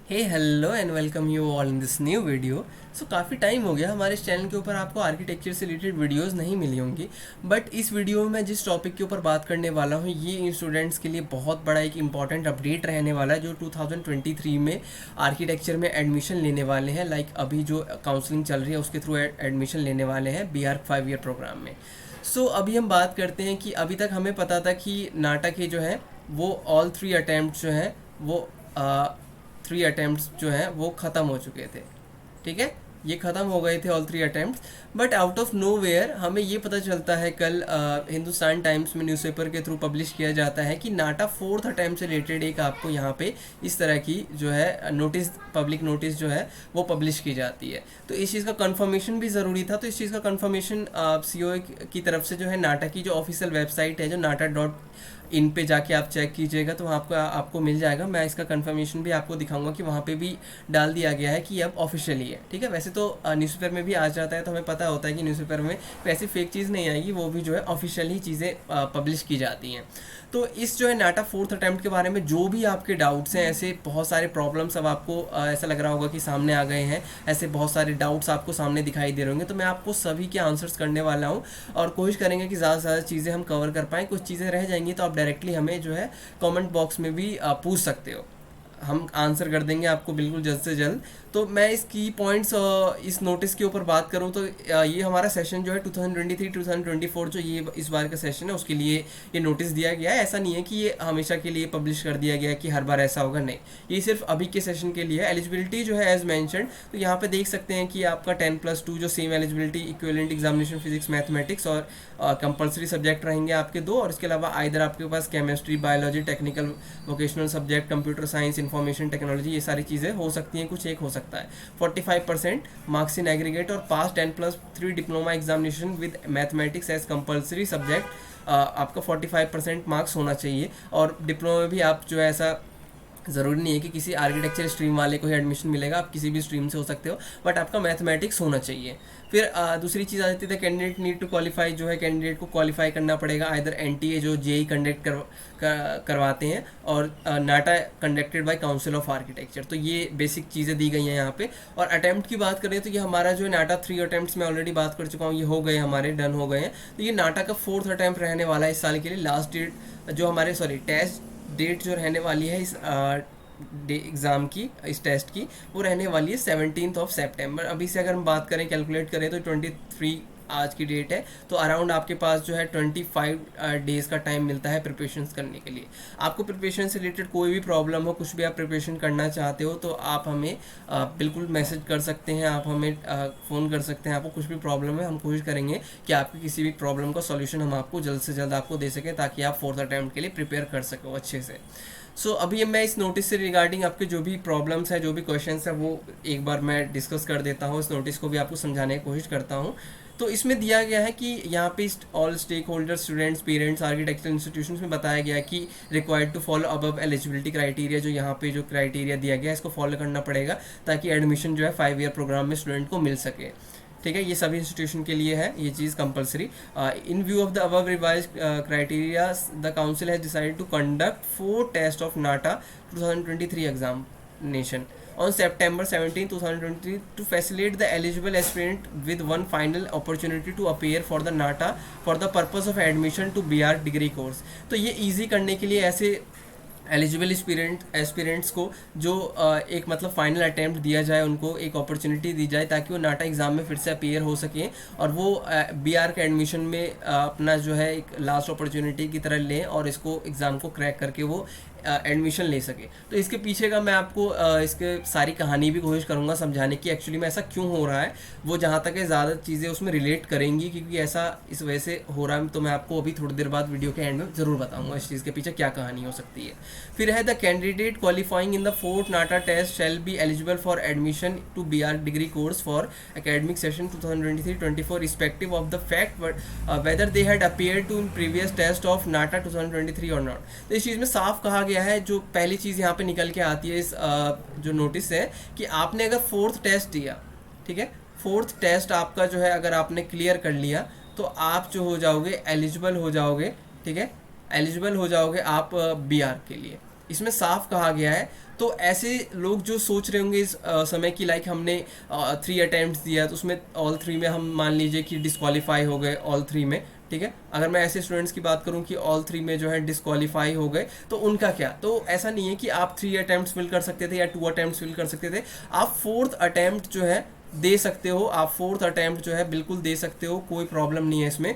Hey hello and welcome you all in this new video. So काफ़ी time हो गया हमारे इस चैनल के ऊपर आपको आर्किटेक्चर से रिलेटेड वीडियोस नहीं मिली होंगी। बट इस वीडियो में मैं जिस टॉपिक के ऊपर बात करने वाला हूँ ये इन स्टूडेंट्स के लिए बहुत बड़ा एक इंपॉर्टेंट अपडेट रहने वाला है जो 2023 में आर्किटेक्चर में एडमिशन लेने वाले हैं। लाइक अभी जो काउंसलिंग चल रही है उसके थ्रू एडमिशन लेने वाले हैं BARC 5 ईयर प्रोग्राम में। अभी हम बात करते हैं कि अभी तक हमें पता था कि नाटा के जो है वो ऑल 3 अटैम्प्ट जो हैं वो 3 अटैम्प्ट्स जो हैं वो ख़त्म हो चुके थे। ठीक है, ये ख़त्म हो गए थे all 3 attempts. But out of nowhere हमें ये पता चलता है कल हिंदुस्तान टाइम्स में न्यूज़पेपर के थ्रू पब्लिश किया जाता है कि नाटा 4th अटैम्प्ट से रिलेटेड एक आपको यहाँ पे इस तरह की जो है नोटिस, पब्लिक नोटिस जो है वो पब्लिश की जाती है। तो इस चीज़ का कंफर्मेशन भी ज़रूरी था। तो इस चीज़ का कंफर्मेशन CEO की तरफ से जो है नाटा की जो ऑफिशियल वेबसाइट है जो nata.in पे जाके आप चेक कीजिएगा तो वहाँ आपको मिल जाएगा। मैं इसका कंफर्मेशन भी आपको दिखाऊंगा कि वहाँ पे भी डाल दिया गया है कि अब ऑफिशियली है। ठीक है, वैसे तो न्यूज़पेपर में भी आ जाता है तो हमें पता होता है कि न्यूज़पेपर में वैसी फेक चीज़ नहीं आएगी, वो भी जो है ऑफिशियल ही चीज़ें पब्लिश की जाती हैं। तो इस जो है नाटा 4th अटैम्प्ट के बारे में जो भी आपके डाउट्स हैं, ऐसे बहुत सारे प्रॉब्लम्स अब आपको ऐसा लग रहा होगा कि सामने आ गए हैं, ऐसे बहुत सारे डाउट्स आपको सामने दिखाई दे रहे होंगे, तो मैं आपको सभी के आंसर्स करने वाला हूँ और कोशिश करेंगे कि ज़्यादा से ज़्यादा चीज़ें हम कवर कर पाएँ। कुछ चीज़ें रह जाएंगी तो आप डायरेक्टली हमें जो है कमेंट बॉक्स में भी पूछ सकते हो, हम आंसर कर देंगे आपको बिल्कुल जल्द से जल्द। तो मैं इस की पॉइंट्स इस नोटिस के ऊपर बात करूं तो ये हमारा सेशन जो है 2023-2024 जो ये इस बार का सेशन है उसके लिए ये नोटिस दिया गया है। ऐसा नहीं है कि ये हमेशा के लिए पब्लिश कर दिया गया है कि हर बार ऐसा होगा, नहीं, ये सिर्फ अभी के सेशन के लिए है। एलिजिबिलिटी जो है एज मैंशनड, तो यहाँ पे देख सकते हैं कि आपका 10+2 जो same eligibility, equivalent examination physics mathematics और कंपलसरी सब्जेक्ट रहेंगे आपके दो, और इसके अलावा आइदर आपके पास chemistry, biology, technical vocational subject, computer science, information technology, ये सारी चीज़ें हो सकती हैं, कुछ एक हो सकता है। 45% मार्क्स इन एग्रीगेट और pass 10+3 diploma examination with mathematics as compulsory subject, आपका 45% मार्क्स होना चाहिए। और डिप्लोमा में भी आप जो है ऐसा ज़रूरी नहीं है कि किसी आर्किटेक्चर स्ट्रीम वाले को ही एडमिशन मिलेगा, आप किसी भी स्ट्रीम से हो सकते हो, बट आपका मैथमेटिक्स होना चाहिए। फिर दूसरी चीज़ आ जाती है कैंडिडेट नीड टू क्वालिफाई, जो है कैंडिडेट को क्वालिफाई करना पड़ेगा आइदर NTA जो JEE कंडक्ट करवाते हैं और NATA conducted by council of architecture. तो ये बेसिक चीज़ें दी गई हैं यहाँ पे। और अटैम्प्ट की बात करें तो ये हमारा जो है नाटा 3 अटैम्प्ट्स में ऑलरेडी बात कर चुका हूँ, ये हो गए हमारे, डन हो गए हैं। तो ये नाटा का 4th अटैम्प्ट रहने वाला है इस साल के लिए। लास्ट डेट जो हमारे टेस्ट डेट जो रहने वाली है इस एग्ज़ाम की, इस टेस्ट की, वो रहने वाली है 17 अभी से अगर हम बात करें, कैलकुलेट करें तो 23 आज की डेट है, तो अराउंड आपके पास जो है 25 डेज़ का टाइम मिलता है प्रिपरेशंस करने के लिए। आपको प्रिपरेशन से रिलेटेड कोई भी प्रॉब्लम हो, कुछ भी आप प्रिपरेशन करना चाहते हो तो आप हमें बिल्कुल मैसेज कर सकते हैं, आप हमें फ़ोन कर सकते हैं। आपको कुछ भी प्रॉब्लम है, हम कोशिश करेंगे कि आपकी किसी भी प्रॉब्लम का सॉल्यूशन हम आपको जल्द से जल्द आपको दे सकें ताकि आप 4th अटैम्प्ट के लिए प्रिपेयर कर सको अच्छे से। अभी मैं इस नोटिस से रिगार्डिंग आपके जो भी प्रॉब्लम्स है, जो भी क्वेश्चंस है, वो एक बार मैं डिस्कस कर देता हूँ। इस नोटिस को भी आपको समझाने की कोशिश करता हूँ। तो इसमें दिया गया है कि यहाँ पे all stakeholder, students, parents, architectural institutions में बताया गया है कि required to follow above eligibility criteria, जो यहाँ पे जो क्राइटेरिया दिया गया है इसको फॉलो करना पड़ेगा ताकि एडमिशन जो है 5 ईयर प्रोग्राम में स्टूडेंट को मिल सके। ठीक है, ये सभी इंस्टीट्यूशन के लिए है ये चीज़ compulsory. In view of the above revise criteria the council has decided to conduct 4 test of NATA 2023 examination on September 17, 2023 to facilitate the eligible aspirant with one final opportunity to appear for the NATA for the purpose of admission to BARC degree course। तो ये easy करने के लिए ऐसे eligible aspirants को जो एक मतलब फाइनल अटैम्प्ट दिया जाए, उनको एक अपॉर्चुनिटी दी जाए ताकि वो नाटा एग्ज़ाम में फिर से अपीयर हो सकें और वो BARC एडमिशन में अपना जो है एक लास्ट अपॉर्चुनिटी की तरह लें और इसको एग्ज़ाम को क्रैक करके वो एडमिशन ले सके। तो इसके पीछे का मैं आपको इसके सारी कहानी भी कोशिश करूँगा समझाने की, एक्चुअली में ऐसा क्यों हो रहा है। वो जहाँ तक है ज़्यादा चीज़ें उसमें रिलेट करेंगी क्योंकि ऐसा इस वजह से हो रहा है, तो मैं आपको अभी थोड़ी देर बाद वीडियो के एंड में ज़रूर बताऊँगा इस चीज़ के पीछे क्या कहानी हो सकती है। फिर है the candidate qualifying in the 4th NATA test shall be eligible for admission to BARC degree course for academic session 2023-24 respective of the fact whether they had appear to in previous test of NATA 2023 or not. तो इस चीज़ में साफ कहा गया है, जो पहली चीज़ यहाँ पे निकल के आती है इस जो नोटिस है कि आपने अगर 4th टेस्ट दिया, ठीक है, 4th टेस्ट आपका जो है अगर आपने क्लियर कर लिया तो आप जो हो जाओगे एलिजिबल हो जाओगे, ठीक है, एलिजिबल हो जाओगे आप BARC के लिए। इसमें साफ कहा गया है। तो ऐसे लोग जो सोच रहे होंगे इस समय की लाइक हमने 3 अटेम्प्ट दिया तो उसमें ऑल 3 में हम मान लीजिए कि डिस्क्वालीफाई हो गए ऑल 3 में, ठीक है। अगर मैं ऐसे स्टूडेंट्स की बात करूं कि ऑल 3 में जो है डिस्क्वालीफाई हो गए तो उनका क्या? तो ऐसा नहीं है कि आप 3 अटेम्प्ट फिल कर सकते थे या 2 अटेम्प्ट फिल कर सकते थे, आप 4th अटेम्प्ट जो है दे सकते हो, आप 4th अटेम्प्ट जो है बिल्कुल दे सकते हो, कोई प्रॉब्लम नहीं है इसमें।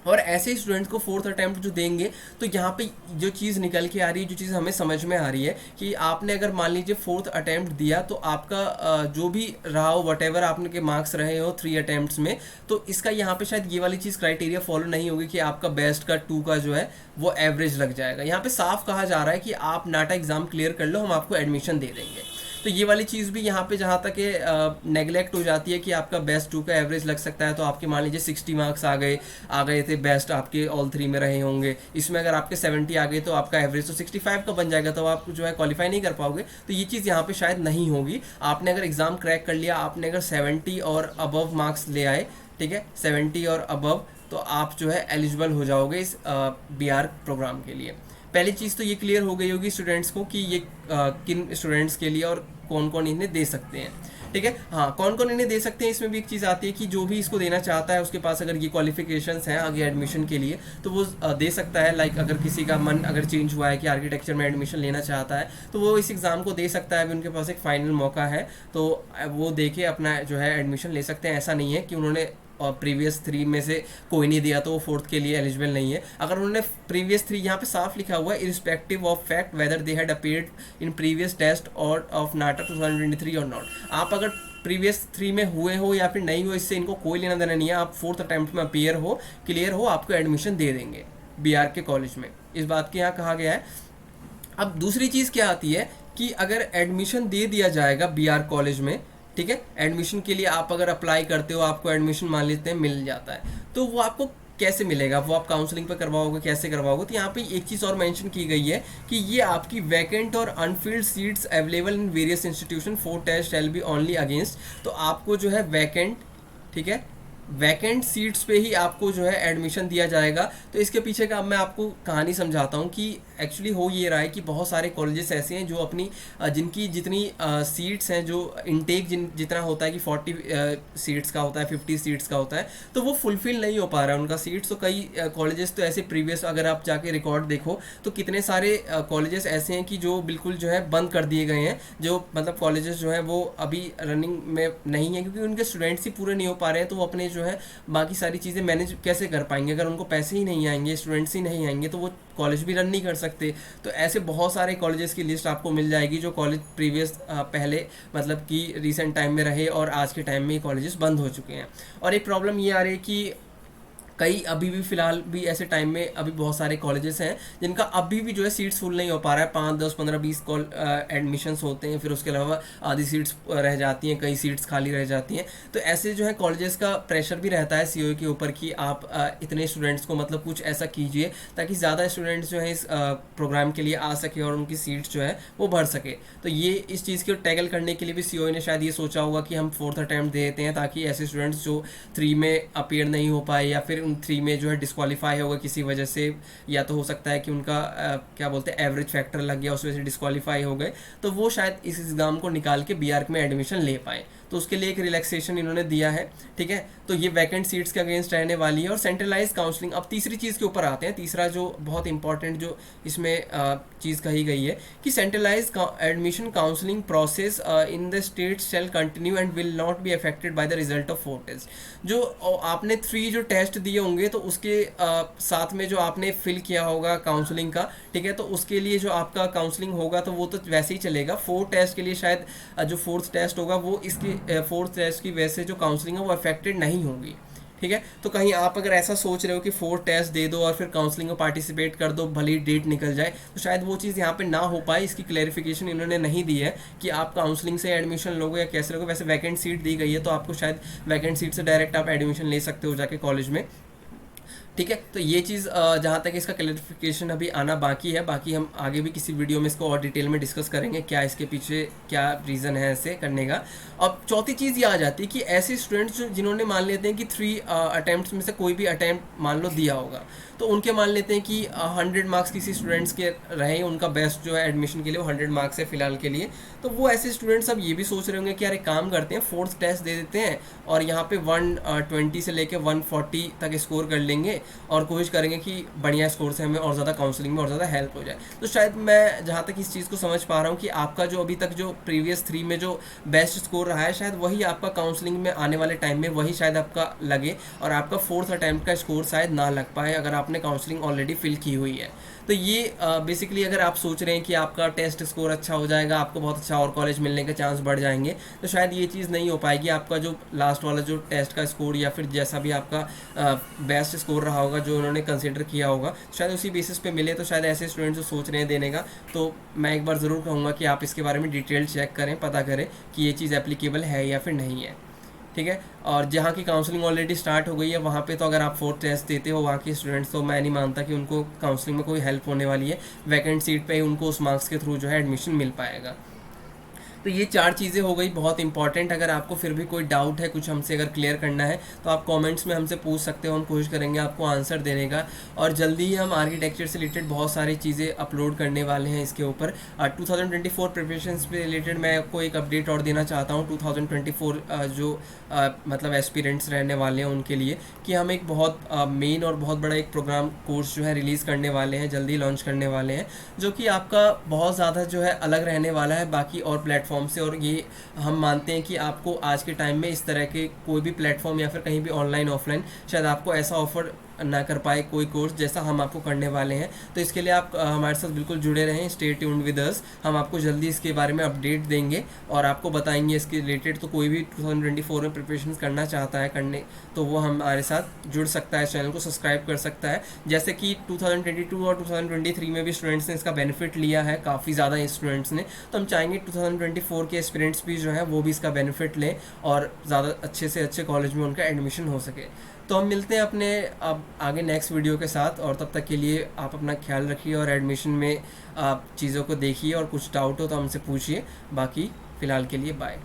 और ऐसे स्टूडेंट्स को 4th अटेम्प्ट जो देंगे तो यहाँ पे जो चीज़ निकल के आ रही है, जो चीज़ हमें समझ में आ रही है कि आपने अगर मान लीजिए 4th अटेम्प्ट दिया तो आपका जो भी रहा हो वट एवर आपने के मार्क्स रहे हो 3 अटेम्प्ट्स में, तो इसका यहाँ पे शायद ये वाली चीज़ क्राइटेरिया फॉलो नहीं होगी कि आपका बेस्ट का 2 का जो है वो एवरेज लग जाएगा। यहाँ पे साफ कहा जा रहा है कि आप नाटा एग्ज़ाम क्लियर कर लो, हम आपको एडमिशन दे देंगे। तो ये वाली चीज़ भी यहाँ पे जहाँ तक नेगलेक्ट हो जाती है कि आपका बेस्ट 2 का एवरेज लग सकता है, तो आपके मान लीजिए 60 मार्क्स आ गए थे, बेस्ट आपके ऑल 3 में रहे होंगे, इसमें अगर आपके 70 आ गए तो आपका एवरेज तो 65 का बन जाएगा, तो आप जो है क्वालिफाई नहीं कर पाओगे। तो ये चीज़ यहाँ पे शायद नहीं होगी। आपने अगर एग्ज़ाम क्रैक कर लिया, आपने अगर 70 और अबव मार्क्स ले आए, ठीक है, 70 और अबव, तो आप जो है एलिजिबल हो जाओगे इस BR प्रोग्राम के लिए। पहली चीज़ तो ये क्लियर हो गई होगी स्टूडेंट्स को कि ये किन स्टूडेंट्स के लिए और कौन कौन इन्हें दे सकते हैं, ठीक है। हाँ, कौन कौन इन्हें दे सकते हैं, इसमें भी एक चीज़ आती है कि जो भी इसको देना चाहता है उसके पास अगर ये क्वालिफिकेशंस हैं आगे एडमिशन के लिए तो वो दे सकता है। लाइक अगर किसी का मन अगर चेंज हुआ है कि आर्किटेक्चर में एडमिशन लेना चाहता है तो वो इस एग्ज़ाम को दे सकता है, अभी उनके पास एक फ़ाइनल मौका है, तो वो दे के अपना जो है एडमिशन ले सकते हैं। ऐसा नहीं है कि उन्होंने और प्रीवियस 3 में से कोई नहीं दिया तो वो 4th के लिए एलिजिबल नहीं है। अगर उन्होंने प्रीवियस 3, यहाँ पे साफ लिखा हुआ है irrespective of fact whether they had appeared in previous test और ऑफ नाटा 2023 और नॉट। आप अगर प्रीवियस 3 में हुए हो या फिर नहीं हो, इससे इनको कोई लेना देना नहीं है। आप 4th अटेम्प्ट में अपीयर हो, क्लियर हो, आपको एडमिशन दे देंगे BR के कॉलेज में, इस बात के यहाँ कहा गया है। अब दूसरी चीज़ क्या आती है कि अगर एडमिशन दे दिया जाएगा BR कॉलेज में, ठीक है, एडमिशन के लिए आप अगर अप्लाई करते हो, आपको एडमिशन मान लेते हैं मिल जाता है, तो वो आपको कैसे मिलेगा? वो आप काउंसलिंग पे करवाओगे, कैसे करवाओगे? तो यहाँ पे एक चीज़ और मेंशन की गई है कि ये आपकी वैकेंट और unfilled seats available in various institution for test shall be only against. तो आपको जो है वैकेंट, ठीक है, वैकेंट सीट्स पे ही आपको जो है एडमिशन दिया जाएगा। तो इसके पीछे का अब मैं आपको कहानी समझाता हूँ कि एक्चुअली हो ये रहा है कि बहुत सारे कॉलेजेस ऐसे हैं जो अपनी जिनकी जितनी सीट्स हैं, जो इनटेक जितना होता है कि 40 सीट्स का होता है, 50 सीट्स का होता है, तो वो फुलफिल नहीं हो पा रहा है उनका सीट्स। तो कई कॉलेजेस तो ऐसे प्रीवियस अगर आप जाके रिकॉर्ड देखो तो कितने सारे कॉलेजेस ऐसे हैं कि जो बिल्कुल जो है बंद कर दिए गए हैं, जो मतलब कॉलेजेस जो हैं वो अभी रनिंग में नहीं है क्योंकि उनके स्टूडेंट्स ही पूरे नहीं हो पा रहे हैं। तो वो अपने जो है बाकी सारी चीज़ें मैनेज कैसे कर पाएंगे? अगर उनको पैसे ही नहीं आएंगे, स्टूडेंट्स ही नहीं आएंगे, तो वो कॉलेज भी रन नहीं कर सकते। तो ऐसे बहुत सारे कॉलेजेस की लिस्ट आपको मिल जाएगी जो कॉलेज प्रीवियस पहले मतलब कि रिसेंट टाइम में रहे और आज के टाइम में ये कॉलेजेस बंद हो चुके हैं। और एक प्रॉब्लम ये आ रही है कि कई अभी भी फ़िलहाल भी ऐसे टाइम में अभी बहुत सारे कॉलेजेस हैं जिनका अभी भी जो है सीट्स फुल नहीं हो पा रहा है। 5, 10, 15, 20 एडमिशंस होते हैं, फिर उसके अलावा आधी सीट्स रह जाती हैं, कई सीट्स खाली रह जाती हैं। तो ऐसे जो है कॉलेजेस का प्रेशर भी रहता है सीओ के ऊपर कि आप इतने स्टूडेंट्स को मतलब कुछ ऐसा कीजिए ताकि ज़्यादा स्टूडेंट्स जो है इस प्रोग्राम के लिए आ सके और उनकी सीट्स जो है वो भर सके। तो ये इस चीज़ को टैकल करने के लिए भी सीओ ने शायद ये सोचा होगा कि हम 4th अटेम्प्ट दे देते हैं ताकि ऐसे स्टूडेंट्स जो 3 में अपीयर नहीं हो पाए या फिर 3 में जो है डिस्क्वालीफाई होगा किसी वजह से, या तो हो सकता है कि उनका क्या बोलते हैं एवरेज फैक्टर लग गया, उस वजह से डिस्क्वालीफाई हो गए, तो वो शायद इस एग्ज़ाम को निकाल के BR में एडमिशन ले पाए। तो उसके लिए एक रिलैक्सेशन इन्होंने दिया है, ठीक है। तो ये वैकेंट सीट्स के अगेंस्ट रहने वाली है। और सेंट्रलाइज काउंसलिंग, अब तीसरी चीज़ के ऊपर आते हैं। तीसरा जो बहुत इंपॉर्टेंट जो इसमें चीज़ कही गई है कि centralize admission counselling process in the state shall continue and will not be affected by the result of 4 test. जो आपने 3 जो टेस्ट दिए होंगे तो उसके साथ में जो आपने फिल किया होगा काउंसलिंग का, ठीक है, तो उसके लिए जो आपका काउंसलिंग होगा तो वो तो वैसे ही चलेगा। 4 टेस्ट के लिए शायद जो 4th टेस्ट होगा वो इसके 4th टेस्ट की वजह से जो काउंसलिंग है वो अफेक्टेड नहीं होगी, ठीक है। तो कहीं आप अगर ऐसा सोच रहे हो कि 4 टेस्ट दे दो और फिर काउंसलिंग में पार्टिसिपेट कर दो भले ही डेट निकल जाए, तो शायद वो चीज़ यहाँ पे ना हो पाए। इसकी क्लैरिफिकेशन इन्होंने नहीं दी है कि आप काउंसलिंग से एडमिशन लोगे या कैसे लोगे। वैसे वैकेंट सीट दी गई है तो आपको शायद वैकेंट सीट से डायरेक्ट आप एडमिशन ले सकते हो जाके कॉलेज में, ठीक है। तो ये चीज़ जहाँ तक इसका क्लैरिफिकेशन अभी आना बाकी है, बाकी हम आगे भी किसी वीडियो में इसको और डिटेल में डिस्कस करेंगे क्या इसके पीछे क्या रीज़न है ऐसे करने का। अब चौथी चीज़ ये आ जाती है कि ऐसे स्टूडेंट्स जो जिन्होंने मान लेते हैं कि 3 अटैम्प्ट में से कोई भी अटैम्प्ट मान लो दिया होगा, तो उनके मान लेते हैं कि 100 मार्क्स किसी स्टूडेंट्स के रहे, उनका बेस्ट जो है एडमिशन के लिए वो 100 मार्क्स है फिलहाल के लिए। तो वो ऐसे स्टूडेंट्स अब ये भी सोच रहे होंगे कि यार एक काम करते हैं, फोर्थ टेस्ट दे देते हैं और यहाँ पे 120 से लेके 140 तक स्कोर कर लेंगे और कोशिश करेंगे कि बढ़िया स्कोर से हमें और ज़्यादा काउंसलिंग में और ज़्यादा हेल्प हो जाए। तो शायद मैं जहाँ तक इस चीज़ को समझ पा रहा हूँ कि आपका जो अभी तक जो प्रीवियस 3 में जो बेस्ट स्कोर रहा है, शायद वही आपका काउंसलिंग में आने वाले टाइम में वही शायद आपका लगे और आपका फोर्थ अटैम्प्ट का स्कोर शायद ना लग पाए अगर आपने काउंसलिंग ऑलरेडी फिल की हुई है। तो ये बेसिकली अगर आप सोच रहे हैं कि आपका टेस्ट स्कोर अच्छा हो जाएगा, आपको बहुत अच्छा और कॉलेज मिलने के चांस बढ़ जाएंगे, तो शायद ये चीज़ नहीं हो पाएगी। आपका जो लास्ट वाला जो टेस्ट का स्कोर या फिर जैसा भी आपका बेस्ट स्कोर रहा होगा जो उन्होंने कंसिडर किया होगा, शायद उसी बेसिस पे मिले। तो शायद ऐसे स्टूडेंट्स जो सोच रहे हैं देने का, तो मैं एक बार ज़रूर कहूँगा कि आप इसके बारे में डिटेल चेक करें, पता करें कि ये चीज़ एप्लीकेबल है या फिर नहीं है। ठीक है। और जहाँ की काउंसलिंग ऑलरेडी स्टार्ट हो गई है वहाँ पे तो अगर आप फोर्थ टेस्ट देते हो वहाँ के स्टूडेंट्स, तो मैं नहीं मानता कि उनको काउंसलिंग में कोई हेल्प होने वाली है। वैकेंट सीट पे ही उनको उस मार्क्स के थ्रू जो है एडमिशन मिल पाएगा। तो ये 4 चीज़ें हो गई बहुत इंपॉर्टेंट। अगर आपको फिर भी कोई डाउट है, कुछ हमसे अगर क्लियर करना है, तो आप कमेंट्स में हमसे पूछ सकते हो, हम कोशिश करेंगे आपको आंसर देने का। और जल्दी ही हम आर्किटेक्चर से रिलेटेड बहुत सारी चीज़ें अपलोड करने वाले हैं इसके ऊपर। 2024 प्रिपरेशंस पे रिलेटेड मैं आपको एक अपडेट और देना चाहता हूँ। 2024 जो मतलब एस्पिरेंट्स रहने वाले हैं उनके लिए, कि हम एक बहुत मेन और बहुत बड़ा एक प्रोग्राम कोर्स जो है रिलीज़ करने वाले हैं, जल्दी लॉन्च करने वाले हैं, जो कि आपका बहुत ज़्यादा जो है अलग रहने वाला है बाकी और प्लेटफॉर्म से। और ये हम मानते हैं कि आपको आज के टाइम में इस तरह के कोई भी प्लेटफॉर्म या फिर कहीं भी ऑनलाइन ऑफलाइन शायद आपको ऐसा ऑफर ना कर पाए कोई कोर्स जैसा हम आपको करने वाले हैं। तो इसके लिए आप हमारे साथ बिल्कुल जुड़े रहें, स्टे ट्यून्ड विद अस। हम आपको जल्दी इसके बारे में अपडेट देंगे और आपको बताएंगे इसके रिलेटेड। तो कोई भी 2024 में प्रिपरेशन करना चाहता है करने, तो वो हमारे साथ जुड़ सकता है, चैनल को सब्सक्राइब कर सकता है। जैसे कि 2022 और 2023 में भी स्टूडेंट्स ने इसका बेनिफिट लिया है, काफ़ी ज़्यादा स्टूडेंट्स ने। तो हम चाहेंगे 2024 के एस्पिरेंट्स भी जो है वो भी इसका बेनिफिट लें और ज़्यादा अच्छे से अच्छे कॉलेज में उनका एडमिशन हो सके। तो हम मिलते हैं अपने अब आगे नेक्स्ट वीडियो के साथ, और तब तक के लिए आप अपना ख्याल रखिए और एडमिशन में आप चीज़ों को देखिए और कुछ डाउट हो तो हमसे पूछिए। बाकी फ़िलहाल के लिए बाय।